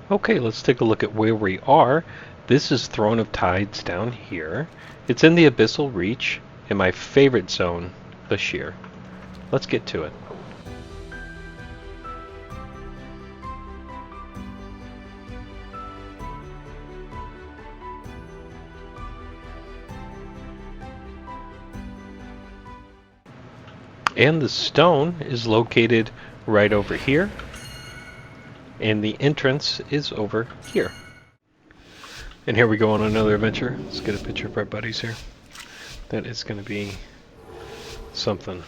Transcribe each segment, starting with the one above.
Okay, let's take a look at where we are. This is Throne of Tides down here. It's in the Abyssal Reach, in my favorite zone, the Sheer. Let's get to it. And the stone is located right over here, and the entrance is over here. And here we go on another adventure. Let's get a picture of our buddies here. That is going to be something.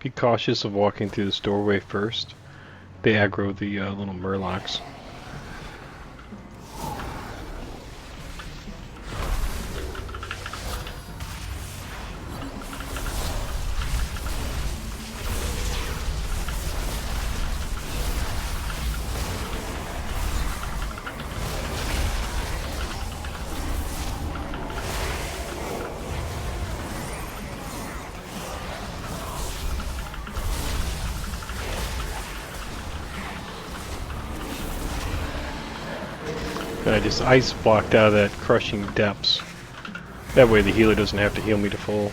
Be cautious of walking through this doorway first. They aggro the little murlocs. I just ice blocked out of that crushing depths. That way the healer doesn't have to heal me to full.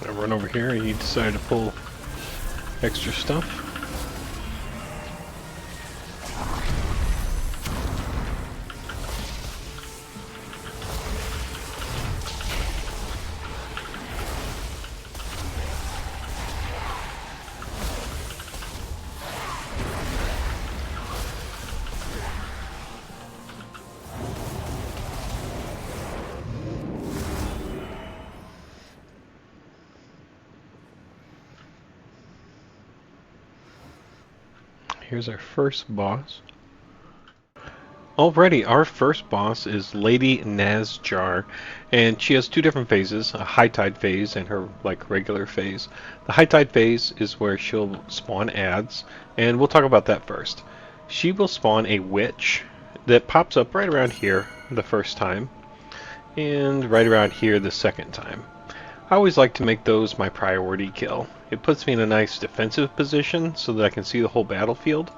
I run over here and he decided to pull extra stuff. here's our first boss. Alrighty, our first boss is Lady Nazjar, and she has two different phases, a high tide phase and her regular phase. The high tide phase is where she'll spawn ads, and we'll talk about that first. She will spawn a witch that pops up right around here the first time, and right around here the second time. I always like to make those my priority kill. It puts me in a nice defensive position so that I can see the whole battlefield,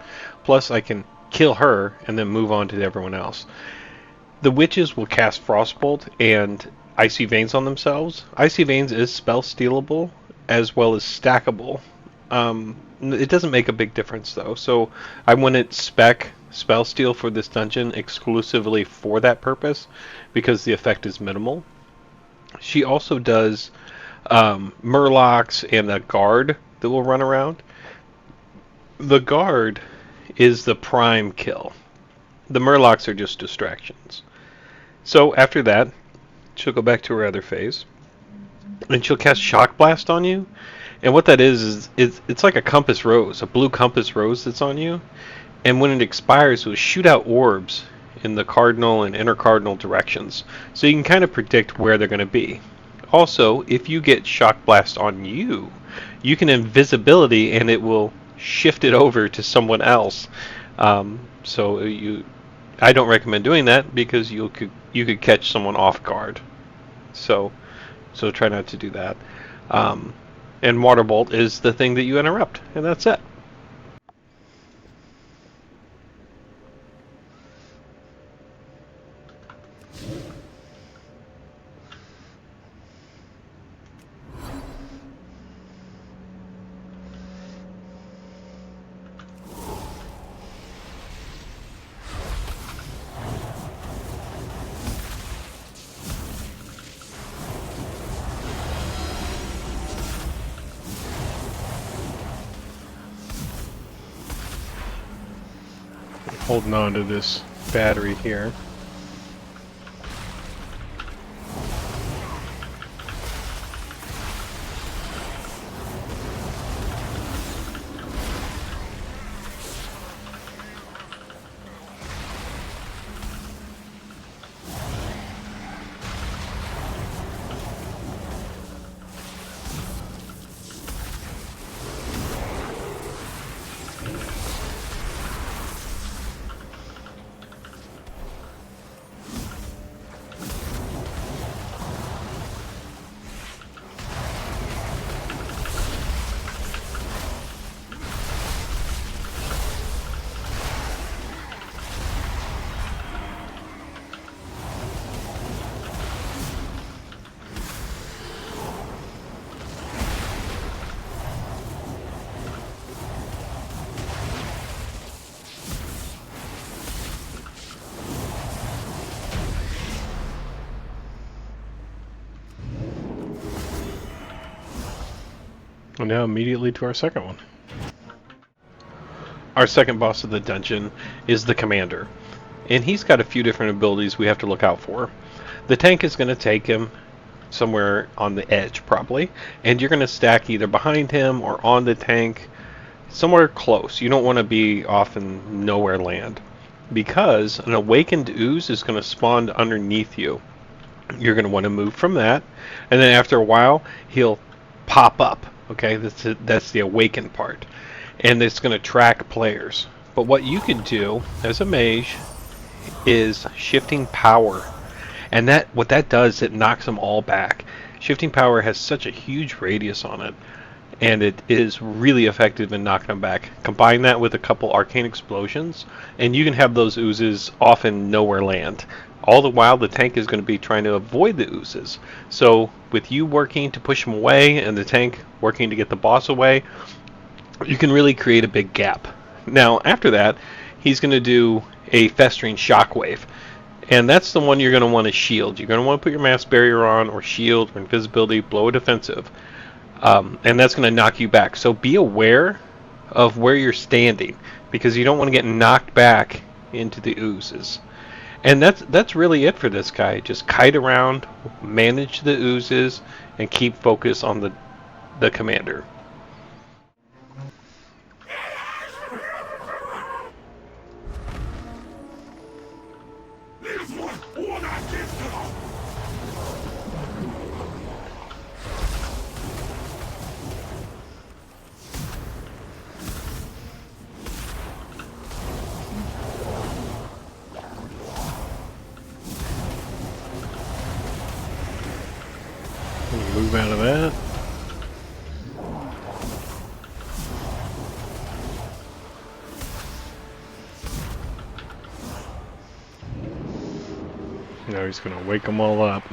plus I can kill her and then move on to everyone else. The witches will cast Frostbolt and Icy Veins on themselves. Icy Veins is spell stealable as well as stackable. It doesn't make a big difference though, so I wouldn't spec spell steal for this dungeon exclusively for that purpose because the effect is minimal. She also does Murlocs and a guard that will run around. The guard is the prime kill. The Murlocs are just distractions. So after that, she'll go back to her other phase, and she'll cast Shock Blast on you. And what that is it's like a compass rose, a blue compass rose that's on you. And when it expires, it will shoot out orbs in the cardinal and intercardinal directions. So you can kind of predict where they're going to be. Also, if you get Shock Blast on you, you can invisibility and it will shift it over to someone else. I don't recommend doing that because you could catch someone off guard. So try not to do that. And Water Bolt is the thing that you interrupt, and that's it. Holding on to this battery here. And now immediately to our second one. Our second boss of the dungeon is the Commander. And he's got a few different abilities we have to look out for. The tank is going to take him somewhere on the edge, probably. And you're going to stack either behind him or on the tank, somewhere close. You don't want to be off in nowhere land. Because an awakened ooze is going to spawn underneath you. You're going to want to move from that. And then after a while, he'll pop up. Okay, that's the awakened part. And it's going to track players. But what you can do as a mage is shifting power. And what that does, it knocks them all back. Shifting power has such a huge radius on it. And it is really effective in knocking them back. Combine that with a couple arcane explosions, and you can have those oozes off in nowhere land. All the while, the tank is going to be trying to avoid the oozes. So, with you working to push them away and the tank working to get the boss away, you can really create a big gap. Now, after that, he's going to do a Festering Shockwave. And that's the one you're going to want to shield. You're going to want to put your Mass Barrier on, or shield, or invisibility, blow a defensive. And that's going to knock you back. So be aware of where you're standing, because you don't want to get knocked back into the oozes. And that's really it for this guy. Just kite around, manage the oozes, and keep focus on the commander. move out of that. Now he's gonna wake them all up.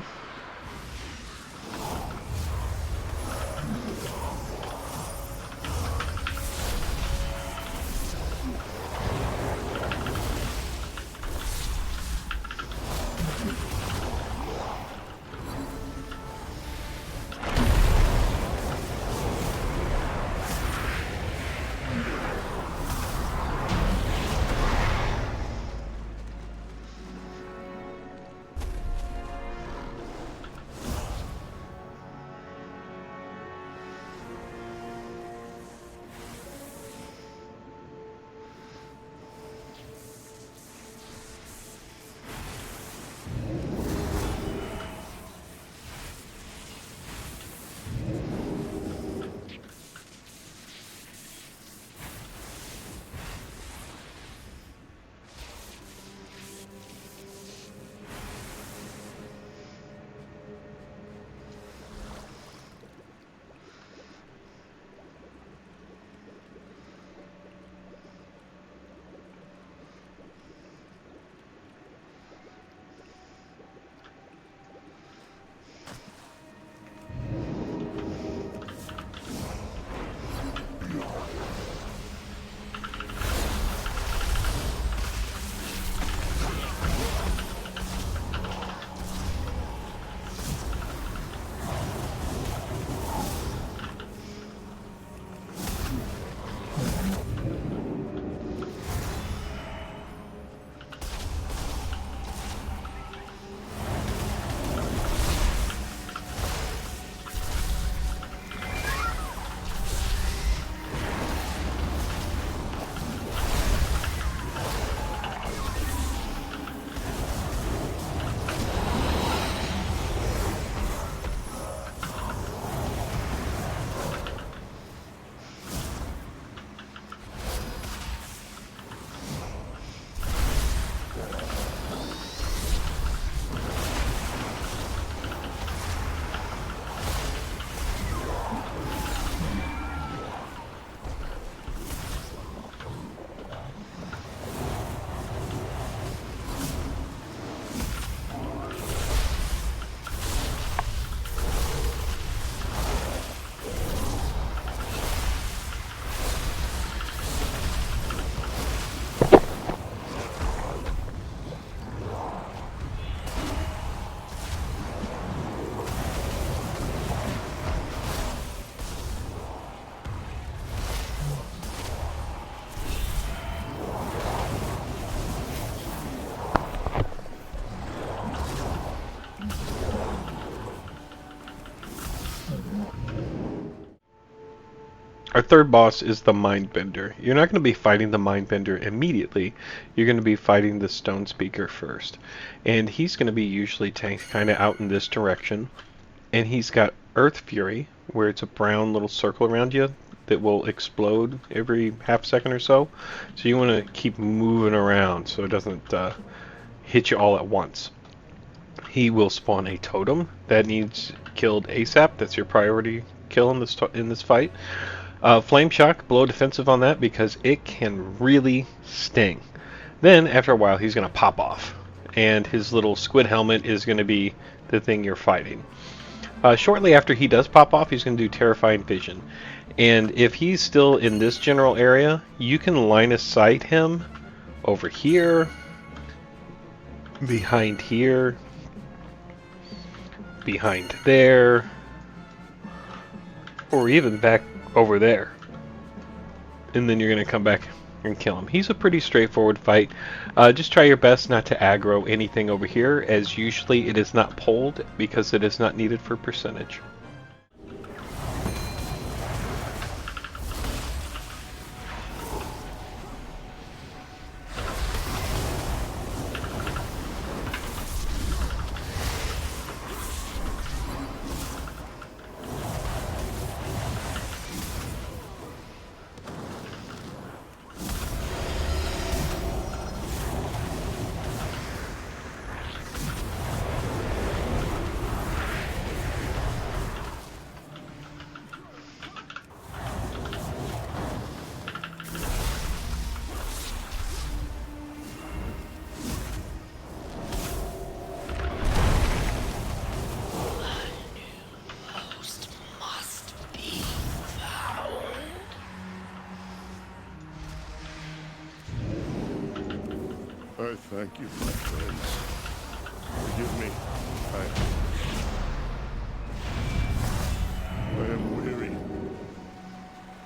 Our third boss is the Mindbender. You're not going to be fighting the Mindbender immediately. You're going to be fighting the Stone Speaker first. And he's going to be usually kind of out in this direction. And he's got Earth Fury, where it's a brown little circle around you that will explode every half second or so. So you want to keep moving around so it doesn't hit you all at once. He will spawn a totem that needs killed ASAP. That's your priority kill in this fight. Flame Shock, blow defensive on that because it can really sting. Then, after a while, he's going to pop off. And his little squid helmet is going to be the thing you're fighting. Shortly after he does pop off, he's going to do Terrifying Vision. And if he's still in this general area, you can line of sight him over here, behind here, behind there, or even back over there. And then you're going to come back and kill him. He's a pretty straightforward fight. Just try your best not to aggro anything over here, as usually it is not pulled because it is not needed for percentage. Thank you, my friends. Forgive me. I am weary.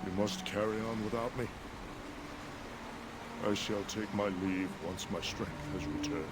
You must carry on without me. I shall take my leave once my strength has returned.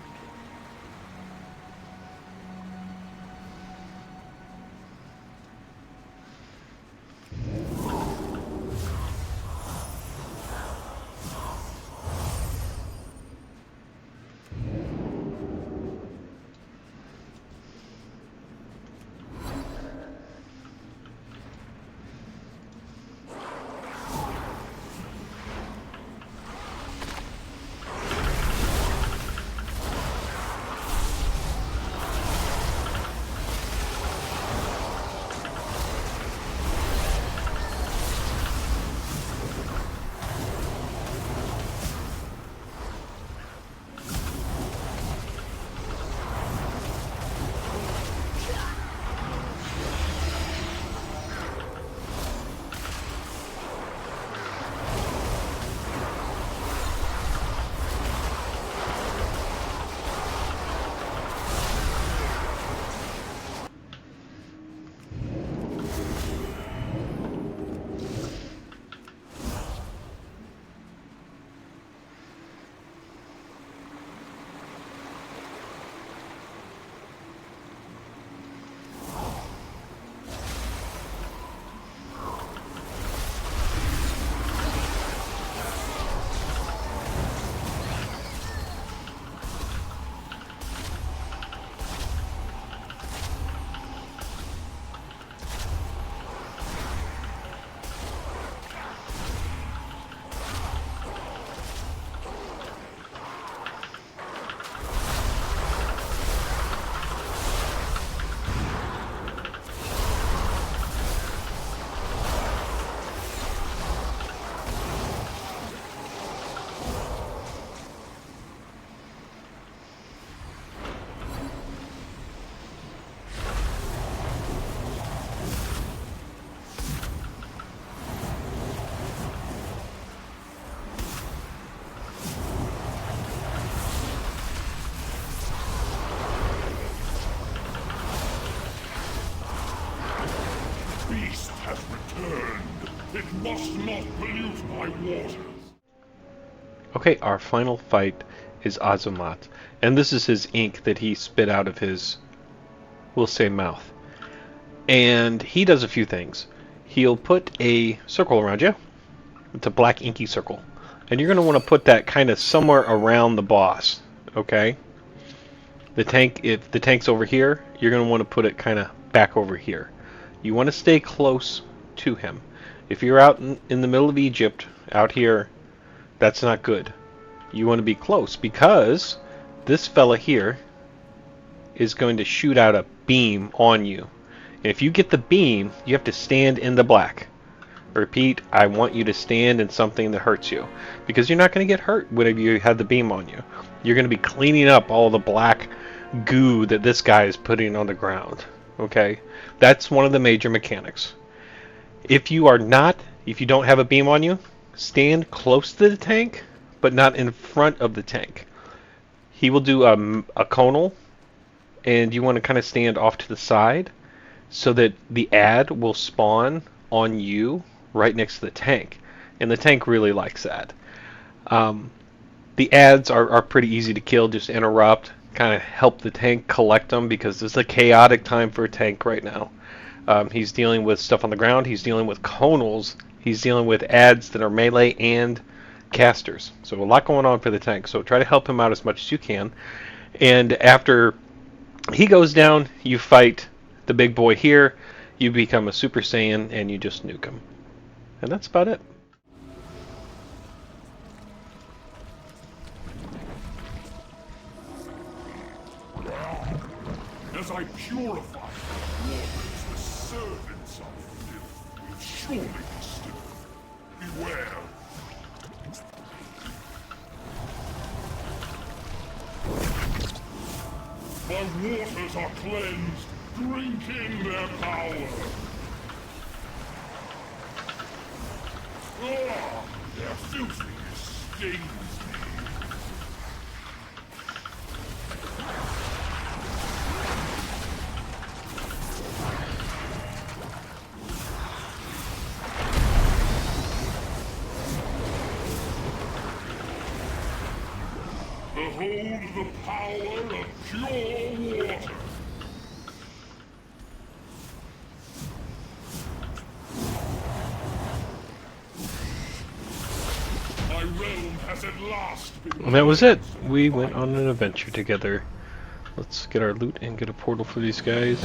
It must not pollute my waters. Okay, our final fight is Azumat. And this is his ink that he spit out of his, we'll say, mouth. And he does a few things. He'll put a circle around you. It's a black inky circle. And you're going to want to put that kind of somewhere around the boss. Okay? The tank, if the tank's over here, you're going to want to put it kind of back over here. You want to stay close to him. If you're out in the middle of Egypt, out here, that's not good. You want to be close because this fella here is going to shoot out a beam on you. And if you get the beam, you have to stand in the black. Repeat, I want you to stand in something that hurts you. Because you're not going to get hurt whenever you have the beam on you. You're going to be cleaning up all the black goo that this guy is putting on the ground. Okay? That's one of the major mechanics. If you don't have a beam on you, stand close to the tank, but not in front of the tank. He will do a conal, and you want to kind of stand off to the side so that the ad will spawn on you right next to the tank. And the tank really likes that. The ads are pretty easy to kill. Just interrupt, kind of help the tank collect them because it's a chaotic time for a tank right now. He's dealing with stuff on the ground. He's dealing with conals. He's dealing with ads that are melee and casters. So a lot going on for the tank. So try to help him out as much as you can. And after he goes down, you fight the big boy here. You become a Super Saiyan and you just nuke him. And that's about it. As I purify waters, the servants of filth will surely be still. Beware. My waters are cleansed. Drink in their power. Their filthiness stains me. Behold the power of pure water. My realm has at last been. And that was it. We went on an adventure together. Let's get our loot and get a portal for these guys.